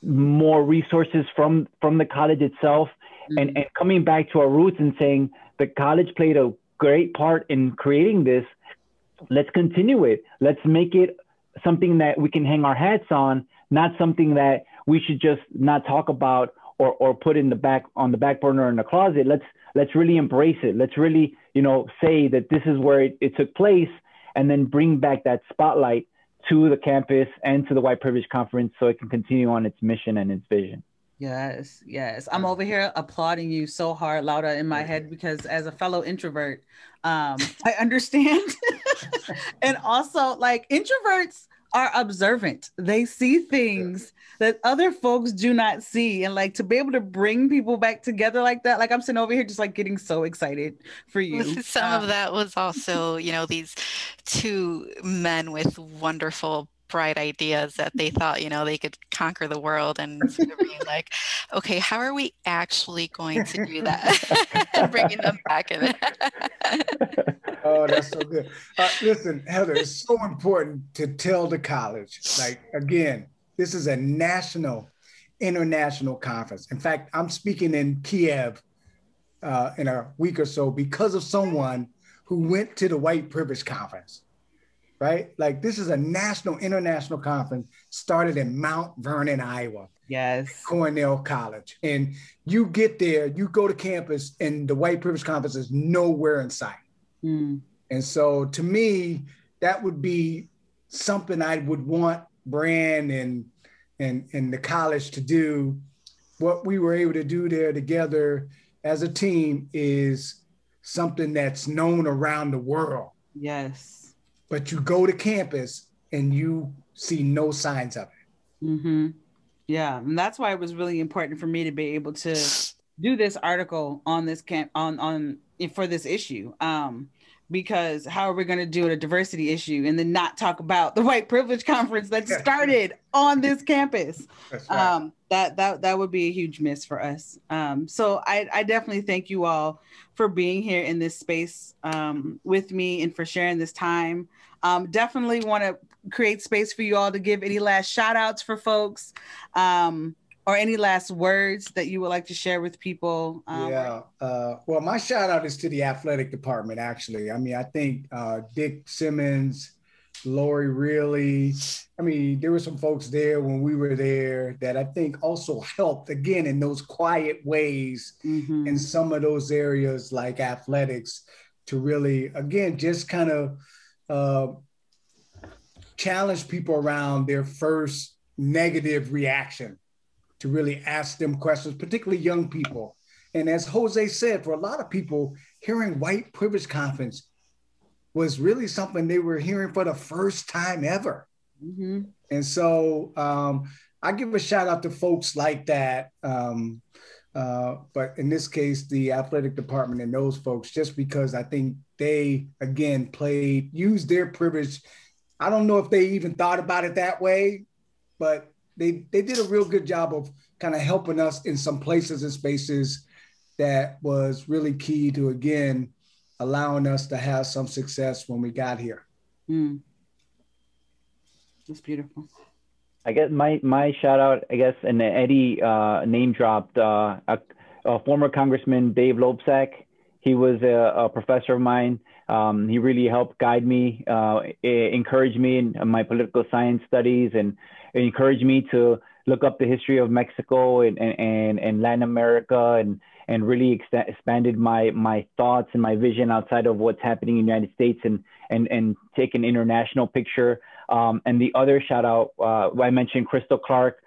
resources from the college itself, and coming back to our roots and saying the college played a great part in creating this. Let's continue it. Let's make it something that we can hang our hats on, not something that we should just not talk about or put on the back burner in the closet. Let's really embrace it. Let's really, say that this is where it took place, and then bring back that spotlight to the campus and to the White Privilege Conference so it can continue on its mission and its vision. Yes. I'm over here applauding you so hard, Laura, in my head, because as a fellow introvert, I understand. And also, like, introverts are observant. They see things that other folks do not see. And like, to be able to bring people back together like that, like, I'm sitting over here just like getting so excited for you. Some of that was also, these two men with wonderful, bright ideas that they thought, they could conquer the world, and being like, okay, how are we actually going to do that? And bringing them back in. Oh, that's so good. Listen, Heather, it's so important to tell the college, like, again, this is a international conference. In fact, I'm speaking in Kiev in a week or so because of someone who went to the White Privilege Conference, right? Like, this is a international conference started in Mount Vernon, Iowa. Yes. Cornell College. And you get there, you go to campus, and the White Privilege Conference is nowhere in sight. And so to me, that would be something I would want Brand and the college to do. What we were able to do there together as a team is something that's known around the world. Yes. But you go to campus and you see no signs of it. Yeah, and that's why it was really important for me to be able to do this article on this for this issue. Because how are we going to do a diversity issue and then not talk about the White Privilege Conference that started on this campus? That's right. That would be a huge miss for us. So I definitely thank you all for being here in this space with me and for sharing this time. Definitely want to create space for you all to give any last shout outs for folks. Or any last words that you would like to share with people? Well, my shout out is to the athletic department, actually. I mean, I think Dick Simmons, Lori Really, there were some folks there when we were there that I think also helped, again, in those quiet ways in some of those areas like athletics to really, again, just kind of challenge people around their first negative reaction, to really ask them questions, particularly young people. And as Jose said, for a lot of people, hearing White Privilege Conference was really something they were hearing for the first time ever. And so I give a shout out to folks like that. But in this case, the athletic department and those folks, just because I think they, again, used their privilege. I don't know if they even thought about it that way, but they did a real good job of kind of helping us in some places and spaces that was really key to, again, allowing us to have some success when we got here. That's beautiful. I guess my shout out, and Eddie name dropped a former Congressman, Dave Loebsack. He was a professor of mine. He really helped guide me, encourage me in my political science studies, and encouraged me to look up the history of Mexico and Latin America, and really expanded my thoughts and my vision outside of what's happening in the United States, and take an international picture. And the other shout out, I mentioned Crystal Clark.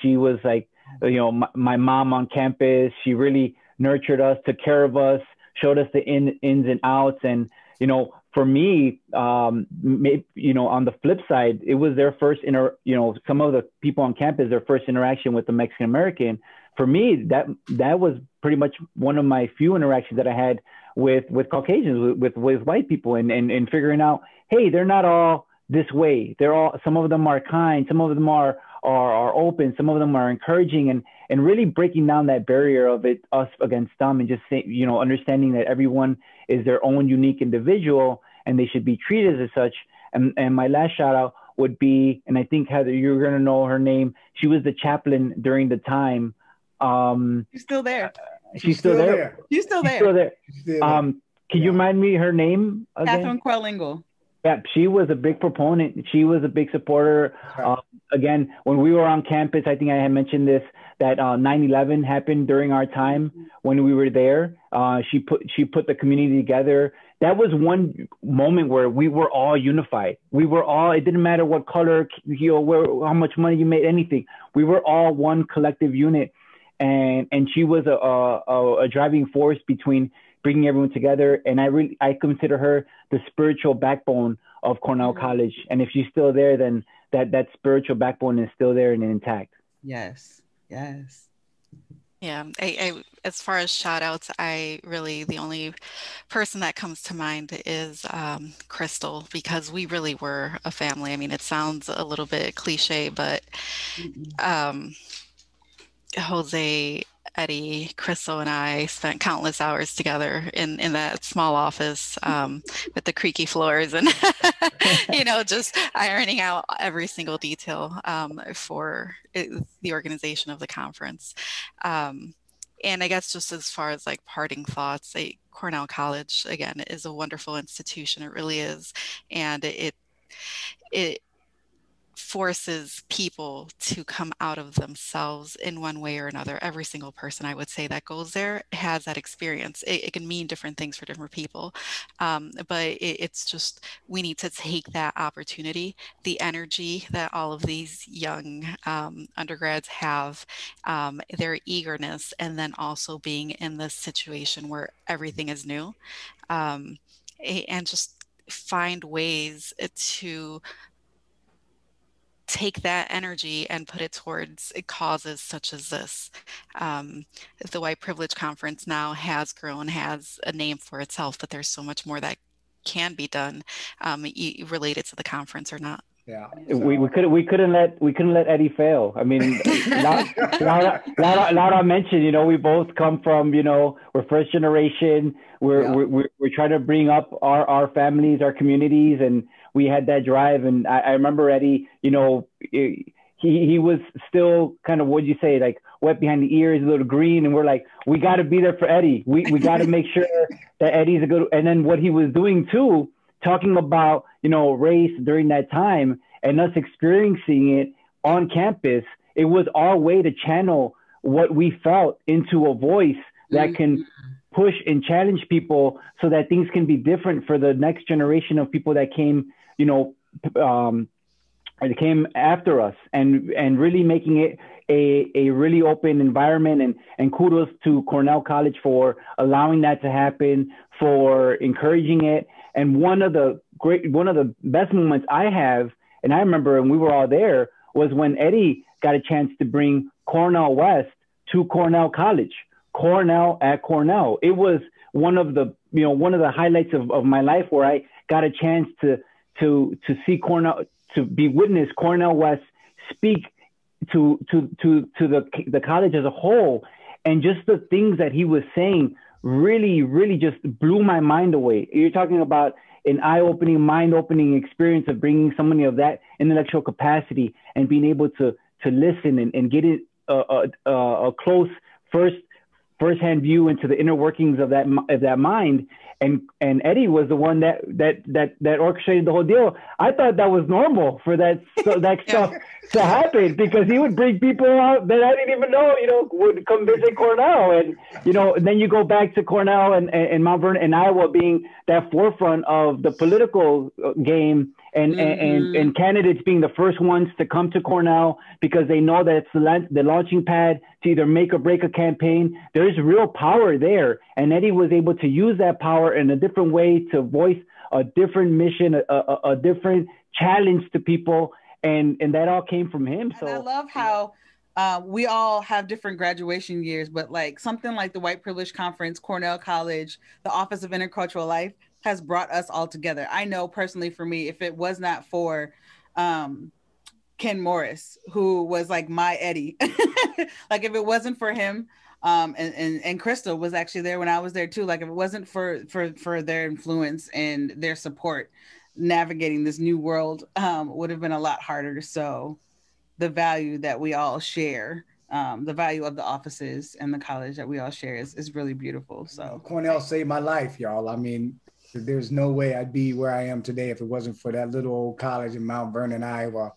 She was like, my mom on campus. She really nurtured us, took care of us, showed us the ins and outs. And, for me, on the flip side, it was their first, some of the people on campus, their first interaction with the Mexican American. For me, that was pretty much one of my few interactions that I had with Caucasians, with white people, and figuring out, hey, they're not all this way. Some of them are kind, some of them are open, some of them are encouraging, and really breaking down that barrier of it, us against them, and just saying, you know, understanding that everyone is their own unique individual and they should be treated as such. And my last shout out would be, and I think Heather, you're going to know her name. She was the chaplain during the time. She's still there. She's still there. She's still there. She's still there. Can you remind me her name again? Catherine Quellingle. Yeah, she was a big proponent. She was a big supporter. Again, when we were on campus, I think I had mentioned this, that 9/11 happened during our time when we were there. She put the community together. That was one moment where we were all unified. We were all, it didn't matter what color, you know, how much money you made, anything. We were all one collective unit. And she was a driving force between bringing everyone together. And I consider her the spiritual backbone of Cornell College. And if she's still there, then that spiritual backbone is still there and intact. Yes. Yes. Yeah, I as far as shout outs, the only person that comes to mind is Crystal, because we really were a family. I mean, it sounds a little bit cliche, but Jose, Eddie, Crystal, and I spent countless hours together in that small office with the creaky floors and, you know, just ironing out every single detail for the organization of the conference. And I guess just as far as like parting thoughts, Cornell College, again, is a wonderful institution. It really is. And it forces people to come out of themselves in one way or another. Every single person, I would say, that goes there has that experience. It can mean different things for different people, but it's just, we need to take that opportunity, the energy that all of these young undergrads have, their eagerness, and then also being in this situation where everything is new, and just find ways to take that energy and put it towards causes such as this. The White Privilege Conference now has grown, has a name for itself, but there's so much more that can be done related to the conference or not. Yeah, we couldn't let Eddie fail. I mean, Laura mentioned, you know, we both come from, you know, we're first generation. We're trying to bring up our families, our communities, and we had that drive. And I remember Eddie, you know, he was still kind of, what'd you say, like wet behind the ears, a little green. And we're like, we got to be there for Eddie. We got to make sure that Eddie's a good, and then what he was doing too, talking about, you know, race during that time and us experiencing it on campus, it was our way to channel what we felt into a voice that can push and challenge people so that things can be different for the next generation of people that came, you know, came after us, and really making it a really open environment. And kudos to Cornell College for allowing that to happen, for encouraging it. And one of the best moments I have, and I remember when we were all there, was when Eddie got a chance to bring Cornell West to Cornell College, Cornell at Cornell. It was one of the highlights of my life, where I got a chance to see Cornell, to be witness Cornell West speak to the college as a whole. And just the things that he was saying really, really just blew my mind away. You're talking about an eye-opening, mind-opening experience of bringing somebody of that intellectual capacity and being able to listen and get a close first-hand view into the inner workings of that mind. And Eddie was the one that orchestrated the whole deal. I thought that was normal for that stuff to happen, because he would bring people out that I didn't even know, you know, would come visit Cornell. And, you know, then you go back to Cornell and Mount Vernon and Iowa being that forefront of the political game, and candidates being the first ones to come to Cornell because they know that it's the launching pad to either make or break a campaign. There's real power there. And Eddie was able to use that power in a different way to voice a different mission, a different challenge to people. And that all came from him. So I love how we all have different graduation years, but like something like the White Privilege Conference, Cornell College, the Office of Intercultural Life has brought us all together. I know personally for me, if it was not for Ken Morris, who was like my Eddie. Like if it wasn't for him, and Crystal was actually there when I was there too. Like if it wasn't for their influence and their support, navigating this new world would have been a lot harder. So the value that we all share, the value of the offices and the college that we all share is really beautiful. So Cornell saved my life, y'all. I mean, there's no way I'd be where I am today if it wasn't for that little old college in Mount Vernon, Iowa.